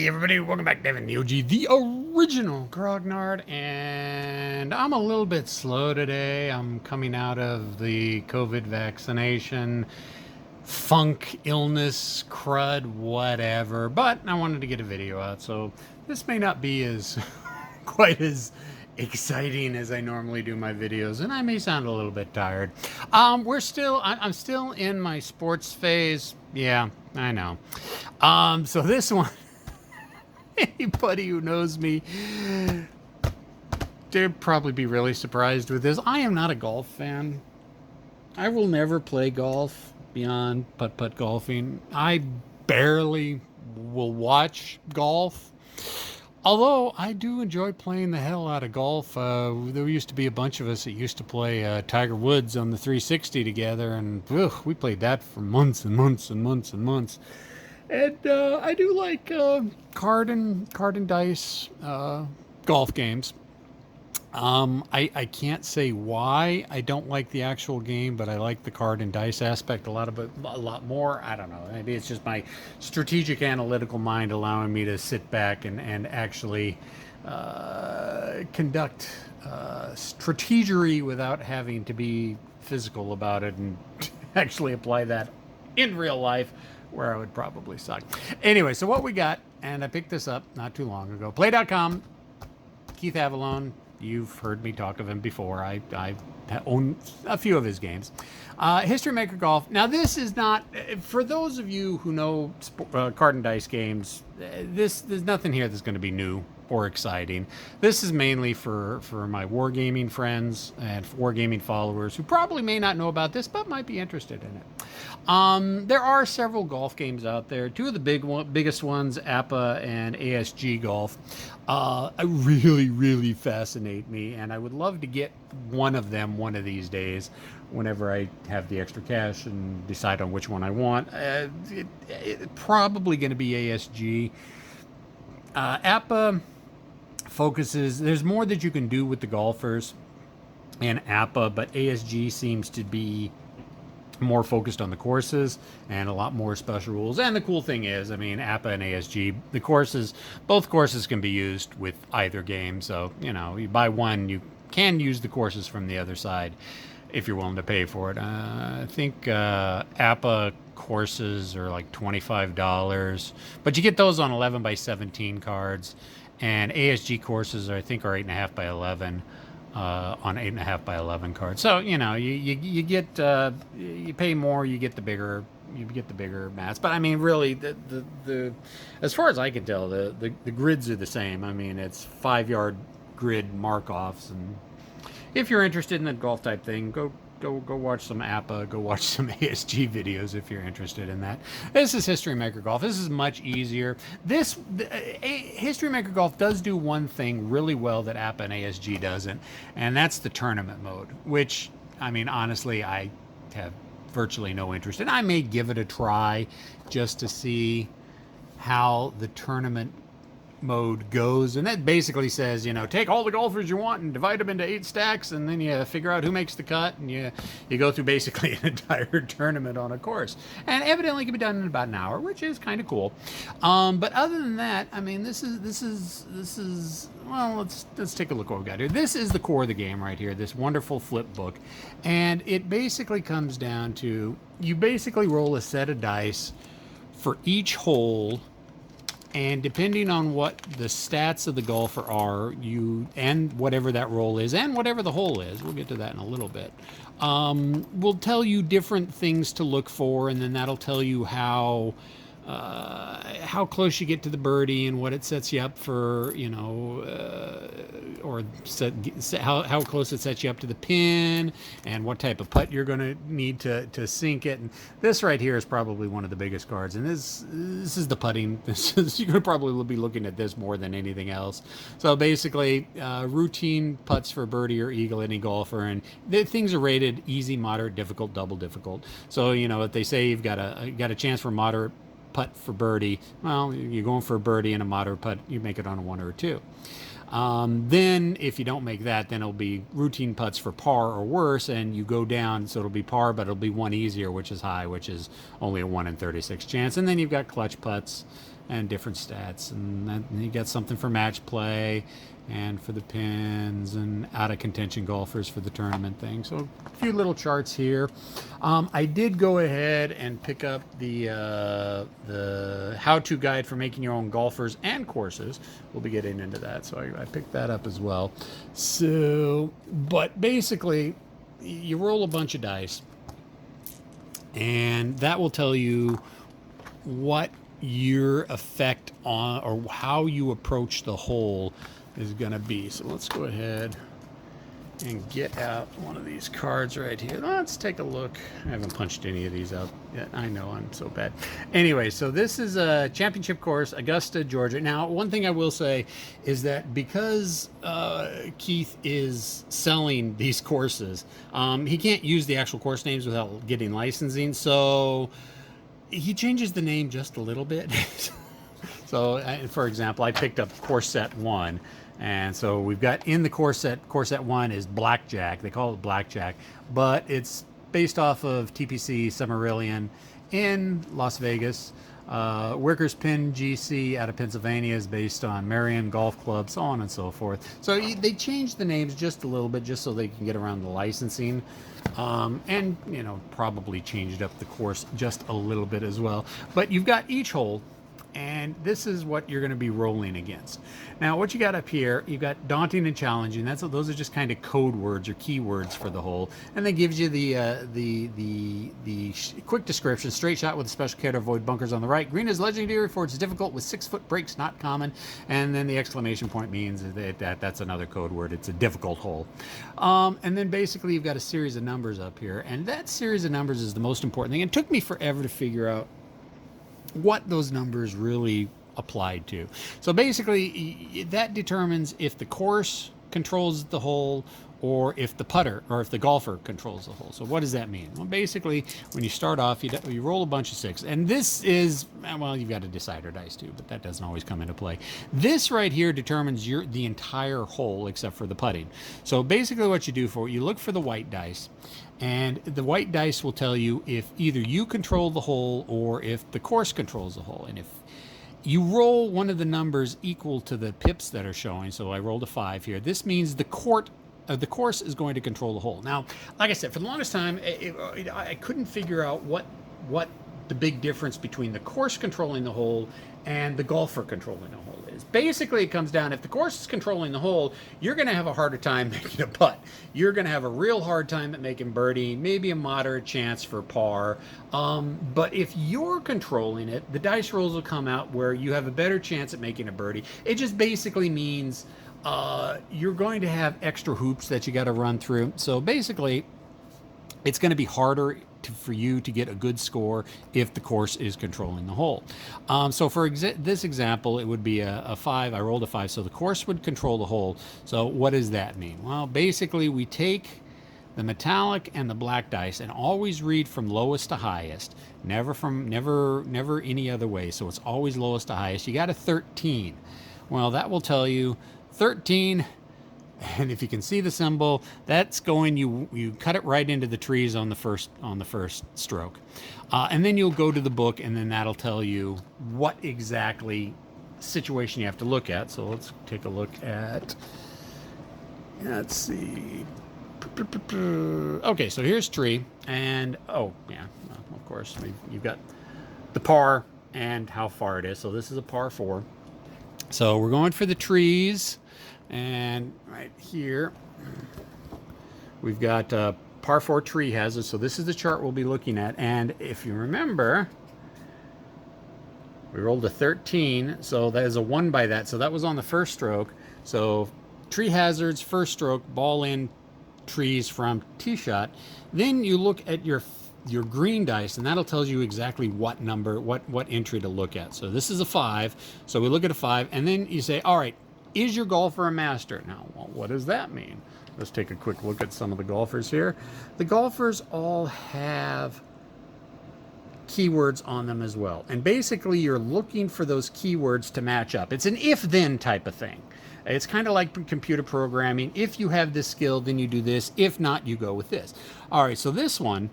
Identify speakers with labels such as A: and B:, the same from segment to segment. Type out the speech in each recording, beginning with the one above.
A: Hey everybody, welcome back to Devin the OG, the original Grognard, and I'm a little bit slow today. I'm coming out of the COVID vaccination, funk, illness, crud, whatever, but I wanted to get a video out, so this may not be as quite as exciting as I normally do my videos, and I may sound a little bit tired. I'm still in my sports phase. Yeah, I know. So this one, anybody who knows me, they'd probably be really surprised with this. I am not a golf fan. I will never play golf beyond putt-putt golfing. I barely will watch golf. Although I do enjoy playing the hell out of golf. There used to be a bunch of us that used to play Tiger Woods on the 360 together, and we played that for months and months and months and months. And I do like card and dice golf games. I can't say why I don't like the actual game, but I like the card and dice aspect a lot more. I don't know. Maybe it's just my strategic analytical mind allowing me to sit back and actually conduct strategery without having to be physical about it and actually apply that in real life, where I would probably suck. Anyway, so what we got, and I picked this up not too long ago. Play.com, Keith Avalone. You've heard me talk of him before. I own a few of his games. History Maker Golf. Now, this is not, for those of you who know card and dice games, there's nothing here that's going to be new or exciting. This is mainly for my wargaming friends and wargaming followers who probably may not know about this, but might be interested in it. There are several golf games out there. Two of the biggest ones, APA and ASG Golf, really fascinate me, and I would love to get one of them one of these days whenever I have the extra cash and decide on which one I want. It's probably going to be ASG. APA focuses, there's more that you can do with the golfers in APA, but ASG seems to be more focused on the courses and a lot more special rules. And the cool thing is, I mean, APA and ASG, both courses can be used with either game. So, you know, you buy one, you can use the courses from the other side if you're willing to pay for it. I think APA courses are like $25, but you get those on 11 by 17 cards, and ASG courses I think are 8.5 by 11 on 8.5 by 11 cards. So you know you get you pay more, you get the bigger mats. But I mean, really, the as far as I can tell, the grids are the same. I mean, it's 5-yard grid mark-offs, and if you're interested in that golf type thing, go watch some APA, go watch some ASG videos if you're interested in that. This is History Maker Golf. This is much easier. History Maker Golf does do one thing really well that APA and ASG doesn't, and that's the tournament mode, which, I mean, honestly, I have virtually no interest in. I may give it a try just to see how the tournament mode goes, and that basically says, you know, take all the golfers you want and divide them into 8 stacks, and then you figure out who makes the cut, and you go through basically an entire tournament on a course, and evidently can be done in about an hour, which is kind of cool. But other than that, I mean, this is well, let's take a look what we've got here. This is the core of the game right here, this wonderful flip book, and it basically comes down to, you basically roll a set of dice for each hole. And depending on what the stats of the golfer are, and whatever that roll is, and whatever the hole is, we'll get to that in a little bit, will tell you different things to look for, and then that'll tell you how close you get to the birdie and what it sets you up for, you know, how close it sets you up to the pin, and what type of putt you're going to need to sink it. And this right here is probably one of the biggest cards, and this is the putting. You're going to probably be looking at this more than anything else. So basically, routine putts for birdie or eagle, any golfer, and things are rated easy, moderate, difficult, double difficult. So, you know, if they say you've got a chance for moderate putt for birdie, well, you're going for a birdie and a moderate putt, you make it on a 1 or a 2. Then if you don't make that, then it'll be routine putts for par or worse, and you go down, so it'll be par, but it'll be one easier, which is high, which is only a 1 in 36 chance. And then you've got clutch putts, and different stats. And then you got something for match play and for the pins and out of contention golfers for the tournament thing. So a few little charts here. I did go ahead and pick up the how-to guide for making your own golfers and courses. We'll be getting into that, so I picked that up as well. So, but basically, you roll a bunch of dice, and that will tell you what your effect on or how you approach the hole is going to be. So let's go ahead and get out one of these cards right here. Let's take a look. I haven't punched any of these out yet. I know, I'm so bad. Anyway, so this is a championship course, Augusta, Georgia. Now, one thing I will say is that because Keith is selling these courses, he can't use the actual course names without getting licensing. So he changes the name just a little bit. So, for example, I picked up course set 1. And so we've got in the course set 1 is Blackjack. They call it Blackjack, but it's based off of TPC Summerillion in Las Vegas. Workers Pin GC out of Pennsylvania is based on Marion Golf Club, so on and so forth. So they changed the names just a little bit just so they can get around the licensing. And, you know, probably changed up the course just a little bit as well. But you've got each hole, and this is what you're going to be rolling against. Now, what you got up here, you've got daunting and challenging. Those are just kind of code words or keywords for the hole, and that gives you the quick description: straight shot with a special care to avoid bunkers on the right. Green is legendary for its difficult with 6-foot breaks, not common. And then the exclamation point means that's another code word. It's a difficult hole. And then basically you've got a series of numbers up here, and that series of numbers is the most important thing. It took me forever to figure out what those numbers really applied to. So basically that determines if the course controls the hole or if the putter or if the golfer controls the hole. So what does that mean? Well, basically when you start off, you roll a bunch of 6, and this is, well, you've got a decider dice too, but that doesn't always come into play. This right here determines the entire hole except for the putting. So basically what you do you look for the white dice, and the white dice will tell you if either you control the hole or if the course controls the hole. And if you roll one of the numbers equal to the pips that are showing, so I rolled a 5 here, this means the course is going to control the hole. Now, like I said, for the longest time, I couldn't figure out what the big difference between the course controlling the hole and the golfer controlling the hole is. Basically, it comes down, if the course is controlling the hole, you're going to have a harder time making a putt. You're going to have a real hard time at making birdie, maybe a moderate chance for par. But if you're controlling it, the dice rolls will come out where you have a better chance at making a birdie. It just basically means you're going to have extra hoops that you got to run through. So basically, it's going to be harder for you to get a good score if the course is controlling the hole. So for this example, it would be a 5. I rolled a 5, so the course would control the hole. So what does that mean? Well, basically we take the metallic and the black dice and always read from lowest to highest, never any other way. So it's always lowest to highest. You got a 13. Well, that will tell you 13. And if you can see the symbol, that's going, you cut it right into the trees on the first stroke. And then you'll go to the book, and then that'll tell you what exactly situation you have to look at. So let's take a look at, let's see. Okay, so here's tree, and oh yeah, of course, you've got the par and how far it is. So this is a par 4. So we're going for the trees. And right here, we've got par 4 tree hazard. So this is the chart we'll be looking at. And if you remember, we rolled a 13. So that is a 1 by that. So that was on the first stroke. So tree hazards, first stroke, ball in, trees from tee shot. Then you look at your green dice, and that'll tell you exactly what number, what entry to look at. So this is a 5. So we look at a 5, and then you say, all right, is your golfer a master? Now, well, what does that mean? Let's take a quick look at some of the golfers here. The golfers all have keywords on them as well. And basically, you're looking for those keywords to match up. It's an if-then type of thing. It's kind of like computer programming. If you have this skill, then you do this. If not, you go with this. All right, so this one,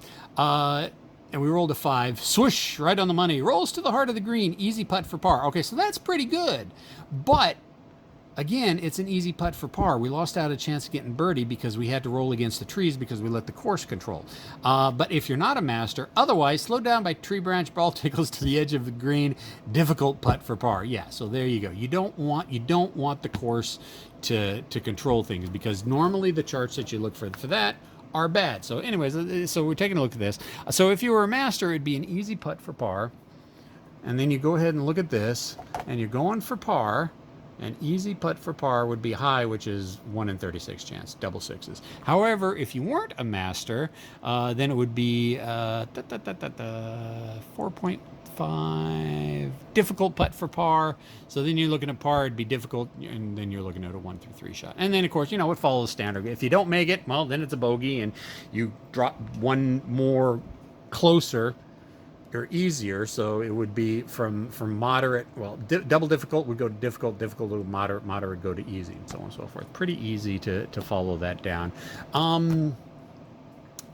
A: and we rolled a 5. Swoosh, right on the money. Rolls to the heart of the green. Easy putt for par. Okay, so that's pretty good. But again, it's an easy putt for par. We lost out a chance of getting birdie because we had to roll against the trees because we let the course control. But if you're not a master, otherwise, slow down by tree branch, ball tickles to the edge of the green. Difficult putt for par. Yeah, so there you go. You don't want the course to control things, because normally the charts that you look for that are bad. So anyways, so we're taking a look at this. So if you were a master, it'd be an easy putt for par. And then you go ahead and look at this, and you're going for par. An easy putt for par would be high, which is 1 in 36 chance, double sixes. However, if you weren't a master, then it would be 4.5 difficult putt for par. So then you're looking at par, it'd be difficult, and then you're looking at a 1 through 3 shot. And then, of course, it follows standard. If you don't make it, well, then it's a bogey, and you drop one more closer or easier. So it would be from moderate, well, double difficult would go to difficult, difficult to moderate, moderate go to easy, and so on and so forth. Pretty easy to follow that down.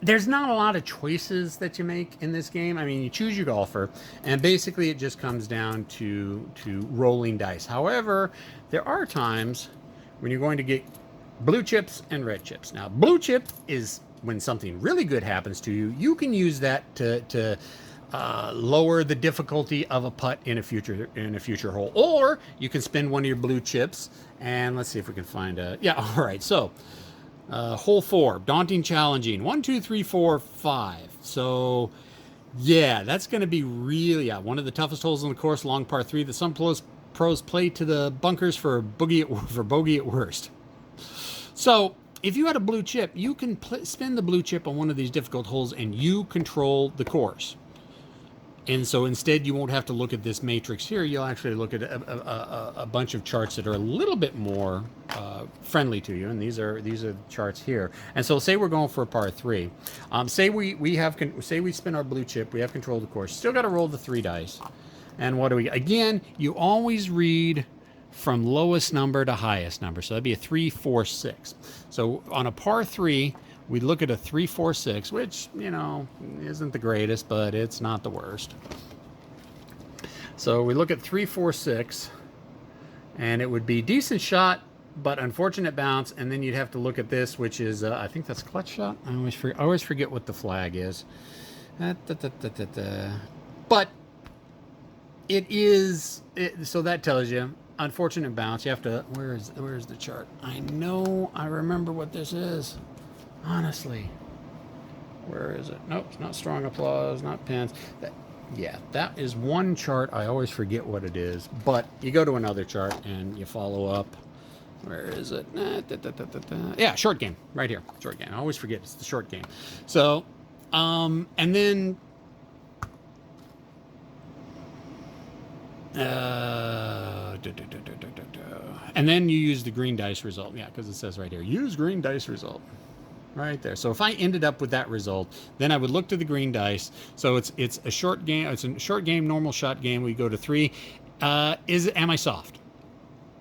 A: There's not a lot of choices that you make in this game. I mean, you choose your golfer, and basically it just comes down to rolling dice. However, there are times when you're going to get blue chips and red chips. Now, blue chip is when something really good happens to you. You can use that to lower the difficulty of a putt in a future hole, or you can spend one of your blue chips. And let's see if we can find a all right. So hole 4, daunting, challenging, 1, 2, 3, 4, 5. So yeah, that's going to be really one of the toughest holes on the course. Long par 3 that some pros play to the bunkers for bogey at worst. So if you had a blue chip, you can spin the blue chip on one of these difficult holes, and you control the course. And so instead, you won't have to look at this matrix here. You'll actually look at a bunch of charts that are a little bit more friendly to you. And these are the charts here. And so say we're going for a par 3. Say we spin our blue chip. We have control of the course. Still got to roll the 3 dice. And what do we? Again, you always read from lowest number to highest number. So that'd be a 3, 4, 6. So on a par 3, we look at a 3, 4, 6, which, isn't the greatest, but it's not the worst. So we look at 3, 4, 6, and it would be decent shot, but unfortunate bounce. And then you'd have to look at this, which is, I think that's clutch shot. I always forget what the flag is. But it is, so that tells you, unfortunate bounce. You have to, where's the chart? I remember what this is. Honestly, where is it? Nope, it's not strong applause, not pins. That is one chart. I always forget what it is, but you go to another chart and you follow up. Where is it? Yeah, short game, right here. Short game. I always forget it's the short game. So, and then, and then you use the green dice result. Yeah, because it says right here, use green dice result. Right there. So if I ended up with that result, then I would look to the green dice. So it's a short game. It's a short game, normal shot game. We go to 3. Am I soft?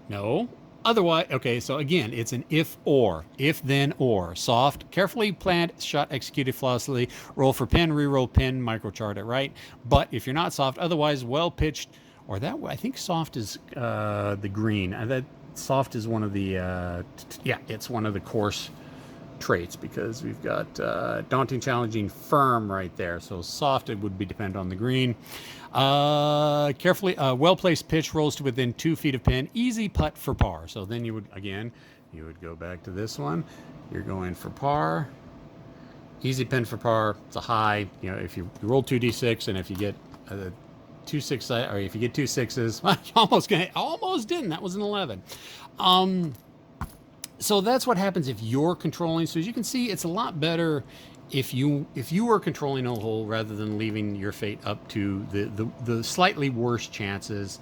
A: No. Otherwise, okay. So again, it's an if then or. Soft, carefully planned shot executed flawlessly. Roll for pin, re-roll pin, microchart it right. But if you're not soft, otherwise well pitched, or that way. I think soft is the green. That soft is one of the it's one of the course traits, because we've got daunting, challenging, firm right there. So soft, it would be depend on the green. Carefully, well-placed pitch rolls to within 2 feet of pin. Easy putt for par. So then you would go back to this one. You're going for par. Easy pin for par. It's a high. If you roll 2d6, and if you get 2 6, or if you get 2 6s, almost didn't. That was an 11. So that's what happens if you're controlling. So as you can see, it's a lot better if you were controlling a hole rather than leaving your fate up to the slightly worse chances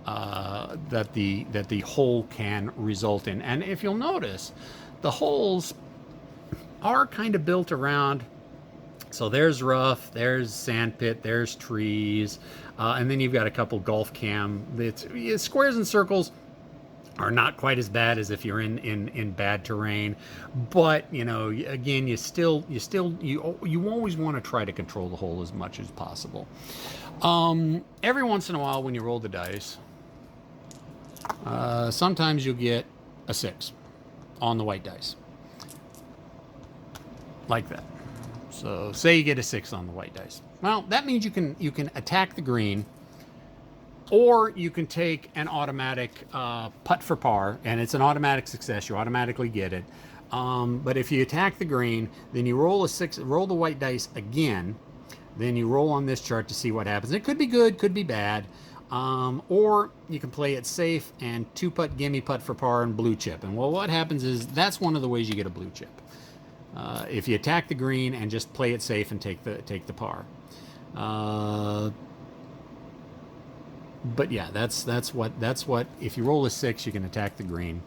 A: that the hole can result in. And if you'll notice, the holes are kind of built around. So there's rough, there's sand pit, there's trees, and then you've got a couple golf cam. It's squares and circles are not quite as bad as if you're in bad terrain, but you know, again, you always want to try to control the hole as much as possible. Every once in a while when you roll the dice, sometimes you'll get a 6 on the white dice, like that. So say you get a 6 on the white dice, well, that means you can attack the green, or you can take an automatic putt for par, and it's an automatic success. You automatically get it. But if you attack the green, then you roll a 6, roll the white dice again. Then you roll on this chart to see what happens. It could be good, could be bad. Or you can play it safe and 2-putt, gimme putt for par and blue chip. And well, what happens is that's one of the ways you get a blue chip. If you attack the green and just play it safe and take the par. But yeah, that's what if you roll a 6, you can attack the green,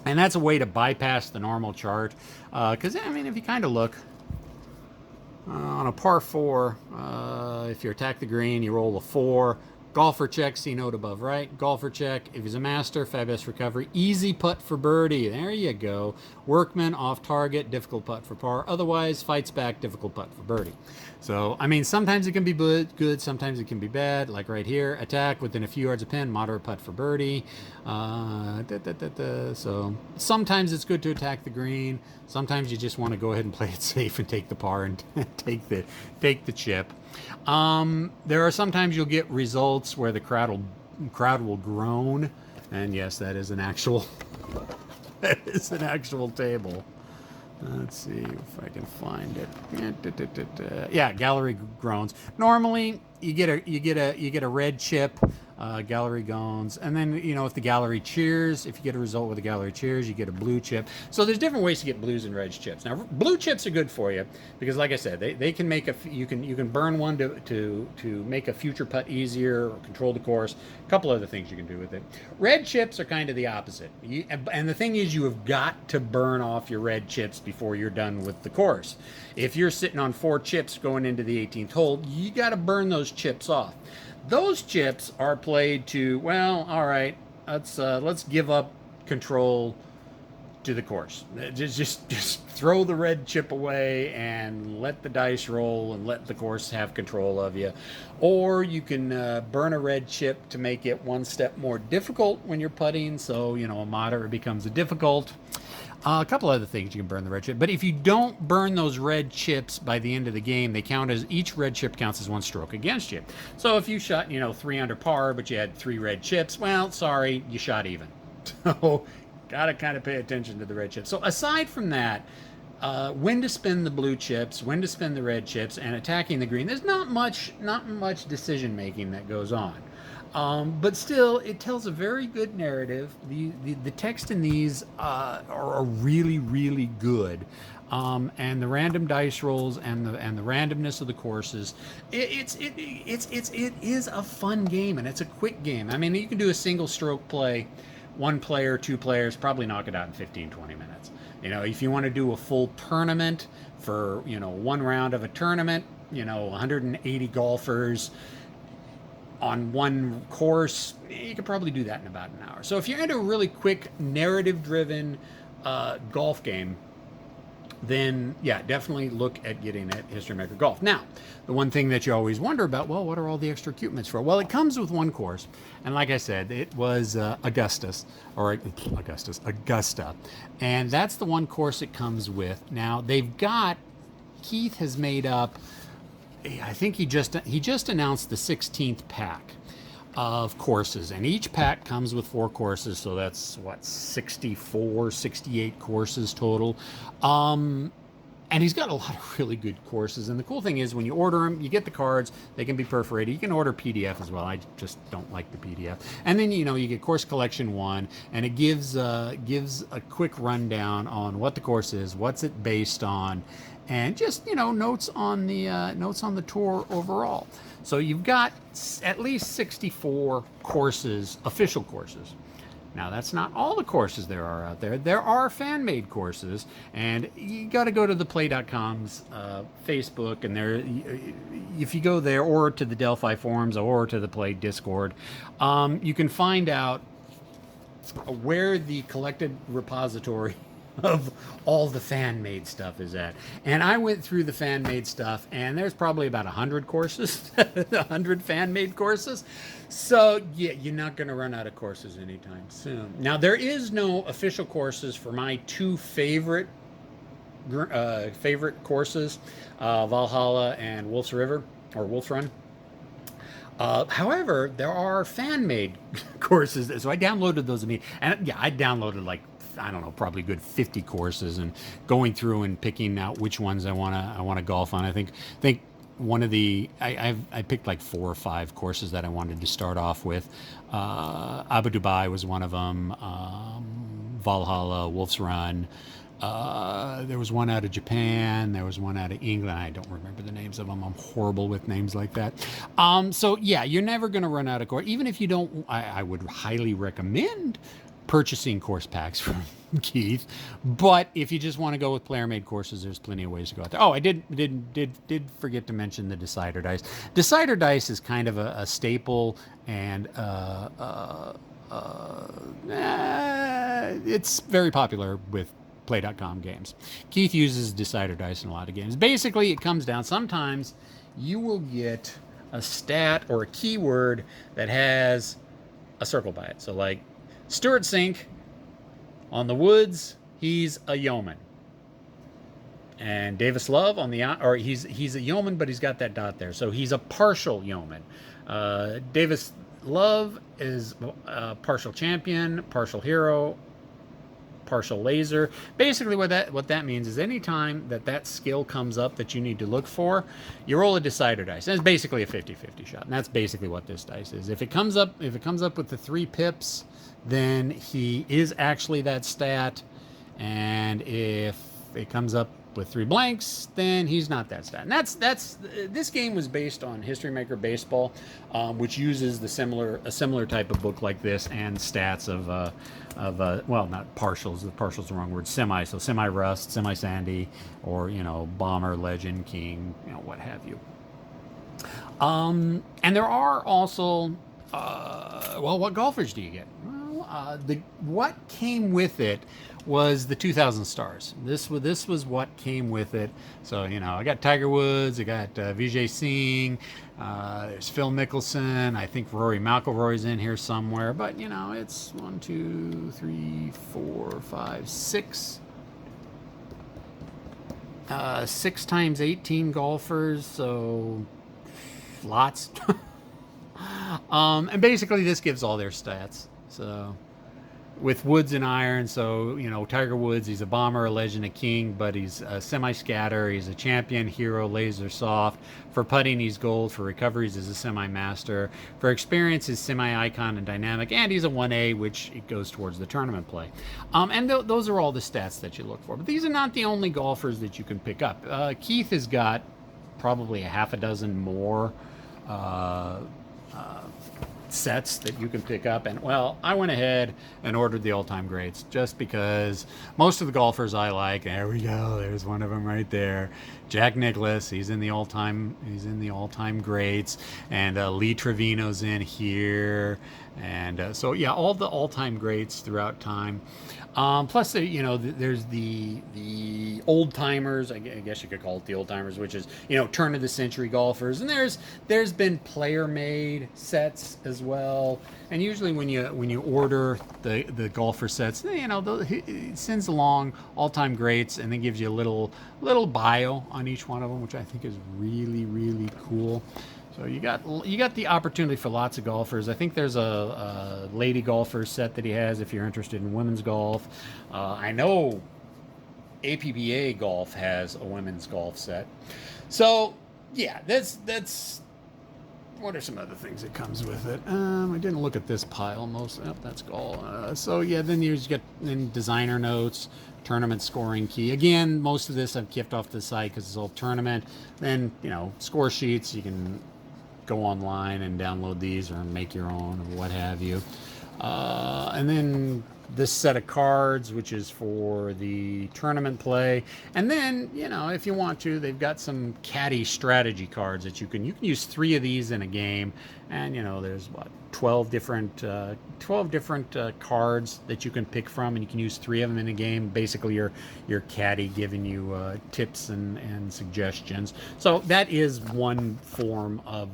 A: and that's a way to bypass the normal chart. Because I mean, if you kind of look on a par 4, if you attack the green, you roll a 4. Golfer check, see note above right. Golfer check. If he's a master, fabulous recovery. Easy putt for birdie. There you go. Workman, off target, difficult putt for par. Otherwise, fights back, difficult putt for birdie. So, I mean, sometimes it can be good, sometimes it can be bad. Like right here, attack within a few yards of pin, moderate putt for birdie. So, sometimes it's good to attack the green. Sometimes you just want to go ahead and play it safe and take the par and take the chip. There are sometimes you'll get results where the crowd will groan, and yes, that is an actual table. Let's see if I can find it. Yeah, gallery groans. Normally, you get a red chip. Gallery groans, and then if the gallery cheers, if you get a result with the gallery cheers, you get a blue chip. So there's different ways to get blues and red chips. Now blue chips are good for you because, like I said, they can make you can burn one to make a future putt easier or control the course. A couple other things you can do with it. Red chips are kind of the opposite. And the thing is, you have got to burn off your red chips before you're done with the course. If you're sitting on 4 chips going into the 18th hole, you got to burn those chips off. Those chips are played to, well, all right, let's give up control to the course. Just throw the red chip away and let the dice roll and let the course have control of you. Or you can burn a red chip to make it one step more difficult when you're putting. So, a moderate becomes a difficult. A couple other things you can burn the red chip. But if you don't burn those red chips by the end of the game, they count as, each red chip counts as 1 stroke against you. So if you shot, 3 under par, but you had 3 red chips, well, sorry, you shot even. So got to kind of pay attention to the red chips. So aside from that, when to spin the blue chips, when to spin the red chips, and attacking the green, there's not much decision making that goes on. But still, it tells a very good narrative. The text in these are really, really good. And the random dice rolls and the randomness of the courses, it is a fun game, and it's a quick game. I mean, you can do a single stroke play, 1 player, 2 players, probably knock it out in 15, 20 minutes. If you want to do a full tournament for 1 round of a tournament, 180 golfers on 1 course, you could probably do that in about an hour. So if you're into a really quick narrative-driven golf game, then yeah, definitely look at getting at History Maker Golf. Now, the one thing that you always wonder about, well, what are all the extra equipments for? Well, it comes with 1 course, and like I said, it was Augusta, and that's the 1 course it comes with. Now Keith has made up, I think he just announced the 16th pack of courses, and each pack comes with 4 courses, so that's 68 courses total. And he's got a lot of really good courses, and the cool thing is when you order them, you get the cards. They can be perforated. You can order PDF as well. I just don't like the PDF. And then you get course collection 1, and it gives a quick rundown on what the course is, what's it based on, and just notes on the tour overall. So you've got at least 64 courses, official courses. Now, that's not all the courses there are out there. There are fan-made courses, and you got to go to the Play.com's Facebook, and if you go there, or to the Delphi forums, or to the Play Discord, you can find out where the collected repository of all the fan-made stuff is at. And I went through the fan-made stuff, and there's probably about 100 courses, 100 fan-made courses. So, yeah, you're not going to run out of courses anytime soon. Now, there is no official courses for my two favorite courses, Valhalla and Wolf's River, or Wolf's Run. However, there are fan-made courses, so I downloaded those immediately. And yeah, I downloaded like, I don't know, probably a good 50 courses, and going through and picking out which ones I wanna golf on. I think one of the I picked like 4 or 5 courses that I wanted to start off with. Abu Dhabi was one of them. Valhalla, Wolf's Run. There was one out of Japan. There was one out of England. I don't remember the names of them. I'm horrible with names like that. So yeah, you're never going to run out of course. Even if you don't, I would highly recommend purchasing course packs from Keith. But if you just want to go with player-made courses, there's plenty of ways to go out there. Oh, I did forget to mention the Decider dice. Decider dice is kind of a staple, and it's very popular with Play.com games. Keith uses Decider dice in a lot of games. Basically, it comes down, sometimes you will get a stat or a keyword that has a circle by it. So like Stuart Sink on the woods, he's a yeoman. And Davis Love on the, or he's a yeoman, but he's got that dot there. So he's a partial yeoman. Davis Love is a partial champion, partial hero, partial laser. Basically what that means is anytime that skill comes up that you need to look for, you roll a Decider dice. And it's basically a 50-50 shot. And that's basically what this dice is. If it comes up with the 3 pips, then he is actually that stat. And if it comes up with 3 blanks, then he's not that stat. And that's this game was based on History Maker Baseball, which uses a similar type of book like this, and stats of well, not partials. The partials the wrong word. So semi rust, semi sandy, or bomber, legend, king, what have you. And there are also well, what golfers do you get? Well, what came with it was the 2000 stars. This was what came with it. So I got Tiger Woods, I got Vijay Singh, there's Phil Mickelson. I think Rory McIlroy's in here somewhere. But it's 1, 2, 3, 4, 5, 6. 6 times 18 golfers, so lots. And basically this gives all their stats. So with Woods and iron, so Tiger Woods, he's a bomber, a legend, a king, but he's a semi-scatter. He's a champion, hero, laser soft. For putting, he's gold. For recoveries, he's a semi-master. For experience, he's semi-icon and dynamic, and he's a 1A, which it goes towards the tournament play. And those are all the stats that you look for. But these are not the only golfers that you can pick up. Keith has got probably a half a dozen more sets that you can pick up. And well, I went ahead and ordered the all-time greats just because most of the golfers I like, there we go, there's one of them right there, Jack Nicklaus, he's in the all-time greats, and Lee Trevino's in here, and so yeah, all the all-time greats throughout time. Plus, there's the old timers. I guess you could call it the old timers, which is turn of the century golfers. And there's been player made sets as well. And usually when you order the golfer sets, it sends along all time greats, and then gives you a little bio on each one of them, which I think is really, really cool. So you got the opportunity for lots of golfers. I think there's a lady golfer set that he has if you're interested in women's golf. I know APBA Golf has a women's golf set. So yeah, that's what are some other things that comes with it? I didn't look at this pile most. Oh, that's golf. So yeah, then you get designer notes, tournament scoring key. Again, most of this I've kept off the site because it's all tournament. Then score sheets. You can go online and download these or make your own or what have you. And then this set of cards, which is for the tournament play. And then, you know, if you want to, they've got some caddy strategy cards that you can use 3 of these in a game. And, you know, there's what, 12 different cards that you can pick from, and you can use 3 of them in a game. Basically, your caddy giving you tips and suggestions. So that is one form of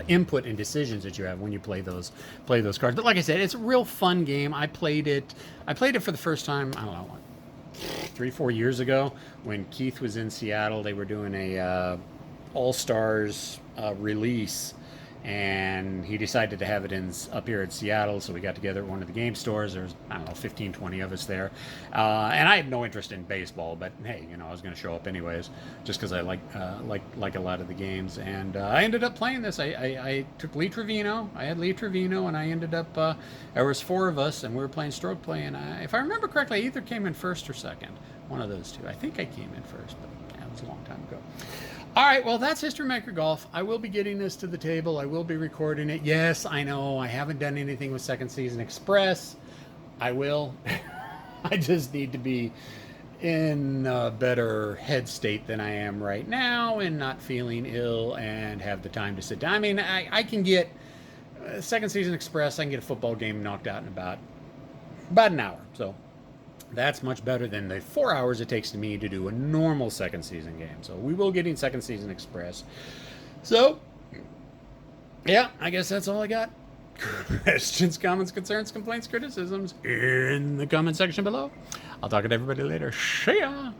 A: input and decisions that you have when you play those cards. But like I said, it's a real fun game. I played it for the first time, I don't know, what, 3-4 years ago when Keith was in Seattle. They were doing a All Stars release, and he decided to have it up here in Seattle, so we got together at one of the game stores. There was, I don't know, 15, 20 of us there, and I had no interest in baseball, but hey, you know, I was going to show up anyways, just because I like a lot of the games. And I ended up playing this. I took Lee Trevino. I had Lee Trevino, and I ended up, there was 4 of us, and we were playing stroke play, and if I remember correctly, I either came in first or second, one of those two. I think I came in first, but yeah, it was a long time ago. All right, well, that's History Maker Golf. I will be getting this to the table. I will be recording it. Yes, I know I haven't done anything with Second Season Express. I will. I just need to be in a better head state than I am right now, and not feeling ill, and have the time to sit down. I mean, I can get Second Season Express. I can get a football game knocked out in about an hour. So that's much better than the 4 hours it takes to me to do a normal second season game. So we will get in Second Season Express. So, yeah, I guess that's all I got. Questions, comments, concerns, complaints, criticisms in the comment section below. I'll talk to everybody later. See ya!